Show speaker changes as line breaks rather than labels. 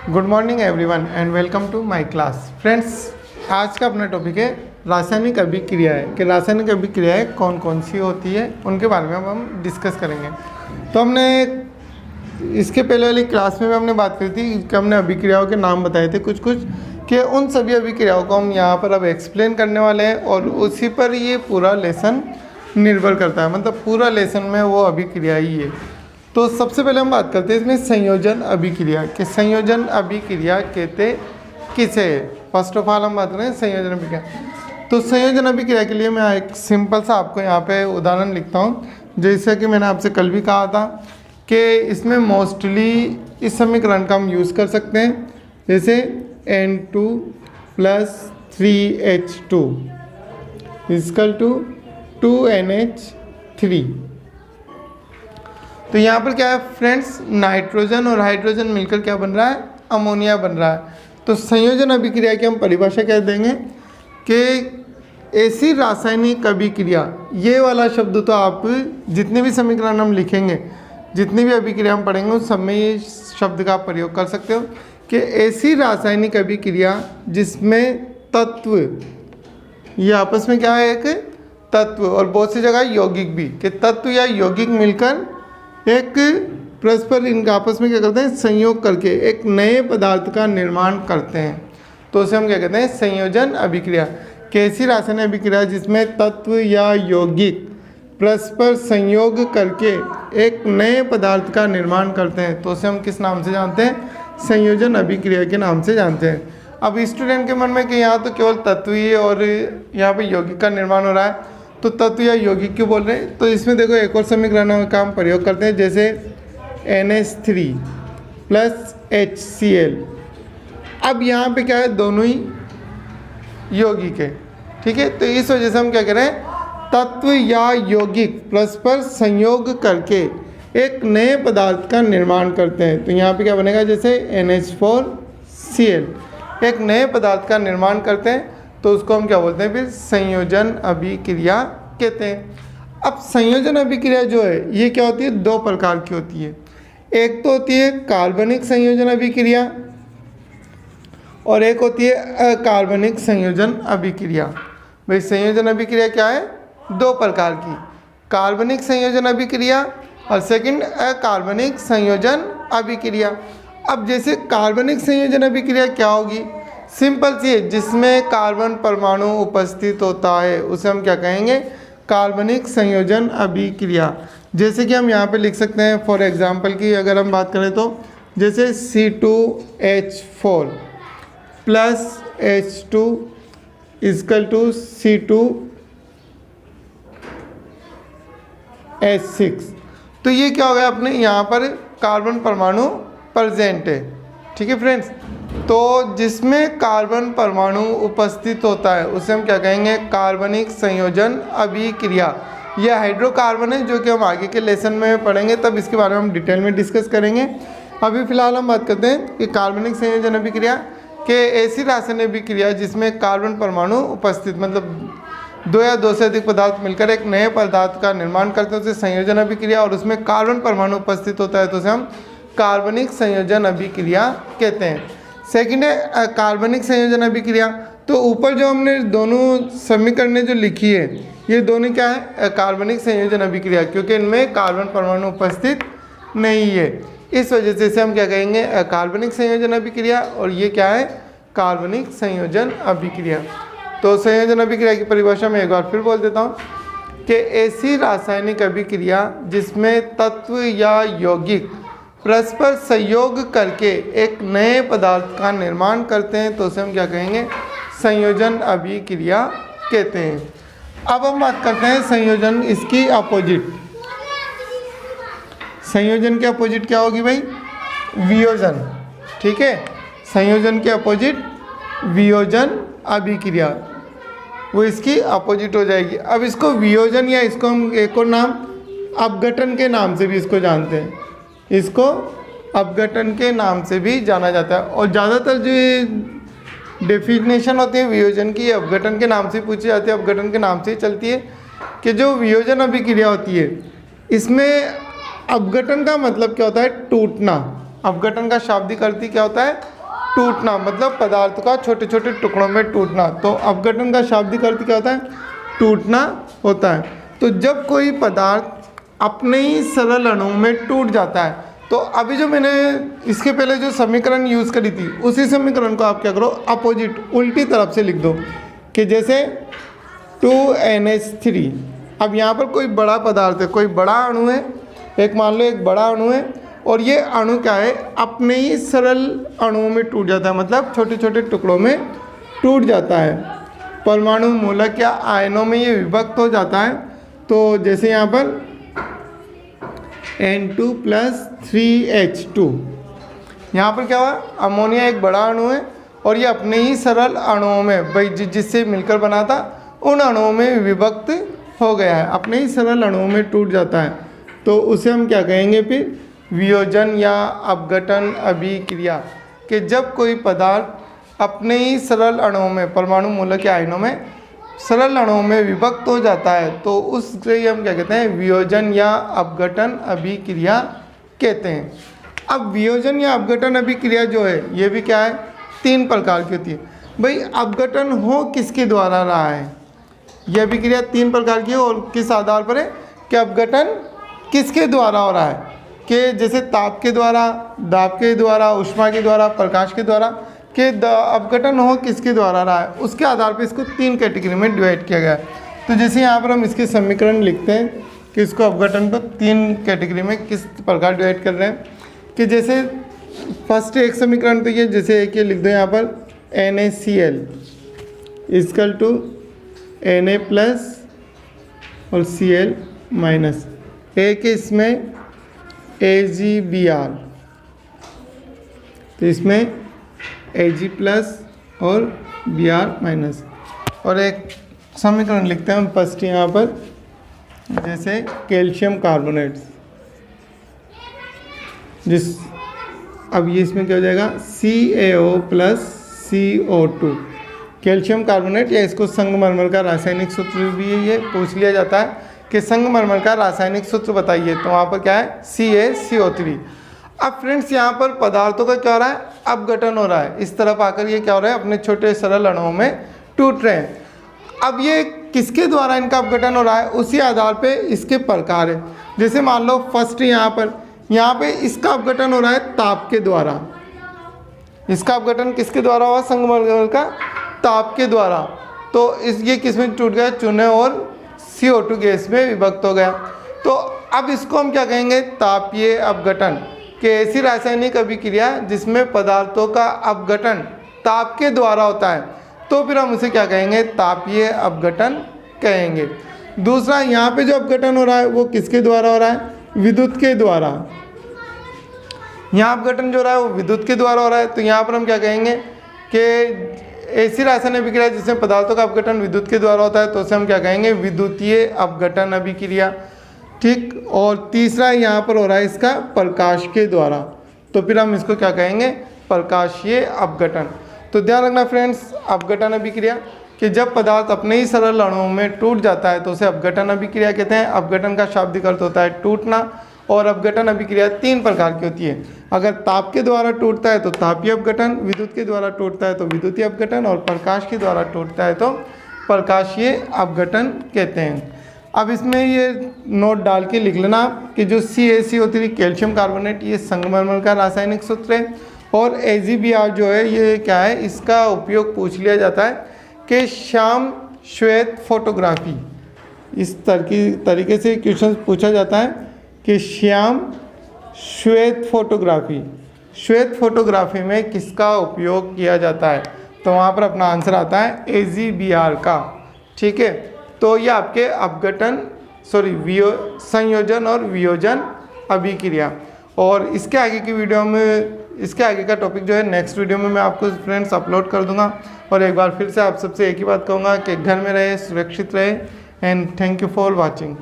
Good morning everyone and welcome to my class. Friends, आज का अपना टॉपिक है रासायनिक अभिक्रियाएं कि रासायनिक अभिक्रियाएं कौन कौन सी होती है उनके बारे में हम डिस्कस करेंगे। तो हमने इसके पहले वाली क्लास में हमने बात करी थी कि हमने अभिक्रियाओं के नाम बताए थे कुछ कि उन सभी अभिक्रियाओं को हम यहाँ पर अब एक्सप्लेन करने वाले हैं और उसी पर ये पूरा लेसन निर्भर करता है, मतलब पूरा लेसन में वो अभिक्रिया ही है। तो सबसे पहले हम बात करते हैं इसमें संयोजन अभिक्रिया कि संयोजन अभिक्रिया कहते किसे है। फर्स्ट ऑफ ऑल हम बात करें संयोजन अभिक्रिया। तो संयोजन अभिक्रिया के लिए मैं एक सिंपल सा आपको यहाँ पे उदाहरण लिखता हूँ, जैसे कि मैंने आपसे कल भी कहा था कि इसमें मोस्टली इस समीकरण का हम यूज़ कर सकते हैं, जैसे N2 + 3H2 = 2NH3। तो यहाँ पर क्या है फ्रेंड्स, नाइट्रोजन और हाइड्रोजन मिलकर क्या बन रहा है, अमोनिया बन रहा है। तो संयोजन अभिक्रिया की हम परिभाषा क्या देंगे कि ऐसी रासायनिक अभिक्रिया, ये वाला शब्द तो आप जितने भी समीकरण हम लिखेंगे, जितनी भी अभिक्रिया हम पढ़ेंगे उस सब में ये शब्द का आप प्रयोग कर सकते हो कि ऐसी रासायनिक अभिक्रिया जिसमें तत्व, ये आपस में क्या है, एक तत्व और बहुत सी जगह यौगिक भी, कि तत्व या यौगिक मिलकर एक परस्पर इनका आपस में क्या करते हैं, संयोग करके एक नए पदार्थ का निर्माण करते हैं। तो उसे हम क्या कहते हैं, संयोजन अभिक्रिया। कैसी रासायनिक अभिक्रिया जिसमें तत्व या यौगिक परस्पर संयोग करके एक नए पदार्थ का निर्माण करते हैं, तो उसे हम किस नाम से जानते हैं, संयोजन अभिक्रिया के नाम से जानते हैं। अब स्टूडेंट के मन में कि यहाँ तो केवल तत्व ही है और यहाँ पे यौगिक का निर्माण हो रहा है, तो तत्व या यौगिक क्यों बोल रहे हैं। तो इसमें देखो एक और समीकरण का हम प्रयोग करते हैं, जैसे NH3 + HCl। अब यहाँ पे क्या है, दोनों ही यौगिक है, ठीक है। तो इस वजह से हम क्या करें, तत्व या यौगिक परस्पर संयोग करके एक नए पदार्थ का निर्माण करते हैं। तो यहाँ पे क्या बनेगा, जैसे NH4Cl, एक नए पदार्थ का निर्माण करते हैं, तो उसको हम क्या बोलते हैं, फिर संयोजन अभिक्रिया कहते हैं। अब संयोजन अभिक्रिया जो है ये क्या होती है, दो प्रकार की होती है। एक तो होती है कार्बनिक संयोजन अभिक्रिया और एक होती है अकार्बनिक संयोजन अभिक्रिया। भाई संयोजन अभिक्रिया क्या है, दो प्रकार की, कार्बनिक संयोजन अभिक्रिया और सेकंड अकार्बनिक संयोजन अभिक्रिया। अब जैसे कार्बनिक संयोजन अभिक्रिया क्या होगी, सिंपल सी है, जिसमें कार्बन परमाणु उपस्थित होता है उसे हम क्या कहेंगे, कार्बनिक संयोजन अभिक्रिया। जैसे कि हम यहाँ पे लिख सकते हैं फॉर एग्जांपल की अगर हम बात करें तो, जैसे C2H4 + H2 = C2H6। तो ये क्या हो गया, अपने यहाँ पर कार्बन परमाणु प्रेजेंट है, ठीक है फ्रेंड्स। तो जिसमें कार्बन परमाणु उपस्थित होता है उसे हम क्या कहेंगे, कार्बनिक संयोजन अभिक्रिया। यह हाइड्रोकार्बन है जो कि हम आगे के लेसन में पढ़ेंगे, तब इसके बारे में हम डिटेल में डिस्कस करेंगे। अभी फिलहाल हम बात करते हैं कि कार्बनिक संयोजन अभिक्रिया के ऐसी रासायनिक अभिक्रिया जिसमें कार्बन परमाणु उपस्थित, मतलब दो या दो से अधिक पदार्थ मिलकर एक नए पदार्थ का निर्माण करते हैं, उसे संयोजन अभिक्रिया, और उसमें कार्बन परमाणु उपस्थित होता है तो उसे हम कार्बनिक संयोजन अभिक्रिया कहते हैं। सेकंड है कार्बनिक संयोजन अभिक्रिया। तो ऊपर जो हमने दोनों समीकरणें जो लिखी है, ये दोनों क्या है, कार्बनिक संयोजन अभिक्रिया, क्योंकि इनमें कार्बन परमाणु उपस्थित नहीं है, इस वजह से इसे हम क्या कहेंगे, कार्बनिक संयोजन अभिक्रिया, और ये क्या है, कार्बनिक संयोजन अभिक्रिया। तो संयोजन अभिक्रिया की परिभाषा में एक बार फिर बोल देता हूँ कि ऐसी रासायनिक अभिक्रिया जिसमें तत्व या यौगिक परस्पर संयोग करके एक नए पदार्थ का निर्माण करते हैं, तो उसे हम क्या कहेंगे, संयोजन अभिक्रिया कहते हैं। अब हम बात करते हैं संयोजन, इसकी अपोजिट। संयोजन के अपोजिट क्या होगी भाई, वियोजन, ठीक है। संयोजन के अपोजिट वियोजन अभिक्रिया, वो इसकी अपोजिट हो जाएगी। अब इसको वियोजन या इसको हम एक और नाम अपघटन के नाम से भी इसको जानते हैं, इसको अपघटन के नाम से भी जाना जाता है। और ज़्यादातर जो डेफिनेशन होती है वियोजन की, अपघटन के नाम से पूछी जाती है, अपघटन के नाम से ही चलती है कि जो वियोजन अभिक्रिया होती है इसमें अपघटन का मतलब क्या होता है, टूटना, अपघटन का शाब्दिक अर्थ ही क्या होता है? टूटना, मतलब पदार्थ का छोटे छोटे टुकड़ों में टूटना। तो अपघटन का शाब्दिक अर्थ क्या होता है? टूटना होता है। तो जब कोई पदार्थ अपने ही सरल अणुओं में टूट जाता है, तो अभी जो मैंने इसके पहले जो समीकरण यूज़ करी थी, उसी समीकरण को आप क्या करो, अपोजिट उल्टी तरफ से लिख दो कि जैसे 2NH3। अब यहाँ पर कोई बड़ा पदार्थ है, कोई बड़ा अणु है, एक मान लो एक बड़ा अणु है, और ये अणु क्या है, अपने ही सरल अणुओं में टूट जाता है, मतलब छोटे छोटे टुकड़ों में टूट जाता है। परमाणु मूलक या आयनों में ये विभक्त हो जाता है। तो जैसे यहाँ पर N2+3H2, यहाँ पर क्या हुआ, अमोनिया एक बड़ा अणु है और ये अपने ही सरल अणुओं में, भाई जिससे मिलकर बना था, उन अणुओं में विभक्त हो गया है, अपने ही सरल अणुओं में टूट जाता है। तो उसे हम क्या कहेंगे फिर? वियोजन या अपघटन अभिक्रिया। कि जब कोई पदार्थ अपने ही सरल अणुओं में, परमाणु मूलक या आयनों में सरल अणुओं में विभक्त हो जाता है, तो उससे हम क्या कहते हैं? वियोजन या अपघटन अभिक्रिया कहते हैं। अब वियोजन या अपघटन अभिक्रिया जो है, ये भी क्या है? 3 प्रकार की होती है। भाई अपघटन हो किसके द्वारा रहा है? यह अभिक्रिया 3 प्रकार की है, और किस आधार पर है कि अपघटन किसके द्वारा हो रहा है? कि जैसे ताप के द्वारा, दाब के द्वारा, ऊष्मा के द्वारा, प्रकाश के द्वारा, कि अपघटन हो किसके द्वारा रहा है, उसके आधार पर इसको 3 कैटेगरी में डिवाइड किया गया है। तो जैसे यहाँ पर हम इसके समीकरण लिखते हैं कि इसको अपघटन को 3 कैटेगरी में किस प्रकार डिवाइड कर रहे हैं। कि जैसे फर्स्ट एक समीकरण तो ये, जैसे एक ये लिख दो यहाँ पर NaCl equal to Na plus और Cl माइनस, एक इसमें AgBr, तो इसमें Ag प्लस और Br माइनस। और एक समीकरण लिखते हैं हम फर्स्ट यहाँ पर, जैसे कैल्शियम कार्बोनेट्स, अब ये इसमें क्या हो जाएगा? CaO plus CO2, calcium carbonate, या इसको संगमरमर का रासायनिक सूत्र भी ये पूछ लिया जाता है कि संगमरमर का रासायनिक सूत्र बताइए, तो वहाँ पर क्या है? CaCO3। अब फ्रेंड्स यहाँ पर पदार्थों का क्या हो रहा है? अपघटन हो रहा है। इस तरफ आकर ये क्या हो रहा है? अपने छोटे सरल अणुओं में टूट रहे हैं। अब ये किसके द्वारा इनका अपघटन हो रहा है, उसी आधार पे इसके प्रकार है। जैसे मान लो फर्स्ट यहाँ पे इसका अपघटन हो रहा है ताप के द्वारा। इसका अपघटन किसके द्वारा हुआ? संगमरमर का ताप के द्वारा। तो ये किस में टूट गया? चूने और CO2 गैस में विभक्त हो गया। तो अब इसको हम क्या कहेंगे? तापीय अपघटन। कि ऐसी रासायनिक अभिक्रिया जिसमें पदार्थों का अपघटन ताप के द्वारा होता है, तो फिर हम उसे क्या कहेंगे? तापीय अपघटन कहेंगे। दूसरा, यहाँ पे जो अपघटन हो रहा है वो किसके द्वारा हो रहा है? विद्युत के द्वारा। यहाँ अपघटन जो हो रहा है वो विद्युत के द्वारा हो रहा है, तो यहाँ पर हम क्या कहेंगे कि ऐसी रासायनिक अभिक्रिया जिसमें पदार्थों का अपघटन विद्युत के द्वारा होता है, तो उसे हम क्या कहेंगे? विद्युतीय अपघटन अभिक्रिया। ठीक। और तीसरा यहाँ पर हो रहा है इसका प्रकाश के द्वारा, तो फिर हम इसको क्या कहेंगे? प्रकाशीय अपघटन। तो ध्यान रखना फ्रेंड्स, अपघटन अभिक्रिया कि जब पदार्थ अपने ही सरल अणुओं में टूट जाता है तो उसे अपघटन अभिक्रिया कहते हैं। अपघटन का शाब्दिक अर्थ होता है टूटना, और अपघटन अभिक्रिया 3 प्रकार की होती है। अगर ताप के द्वारा टूटता है तो तापीय अपघटन, विद्युत के द्वारा टूटता है तो विद्युतीय अपघटन, और प्रकाश के द्वारा टूटता है तो प्रकाशीय अपघटन कहते हैं। अब इसमें ये नोट डाल के लिख लेना कि जो CaCO3 कैल्शियम कार्बोनेट, ये संगमरमर का रासायनिक सूत्र है, और AgBr जो है ये क्या है? इसका उपयोग पूछ लिया जाता है कि श्याम श्वेत फोटोग्राफी, इस तरीके से क्वेश्चन पूछा जाता है कि श्याम श्वेत फोटोग्राफी, श्वेत फोटोग्राफी में किसका उपयोग किया जाता है? तो वहाँ पर अपना आंसर आता है AgBr का। ठीक है, तो ये आपके अपघटन संयोजन और वियोजन अभिक्रिया। और इसके आगे की वीडियो में, इसके आगे का टॉपिक जो है नेक्स्ट वीडियो में मैं आपको फ्रेंड्स अपलोड कर दूंगा। और एक बार फिर से आप सबसे एक ही बात कहूँगा कि घर में रहे, सुरक्षित रहे, and thank you for watching.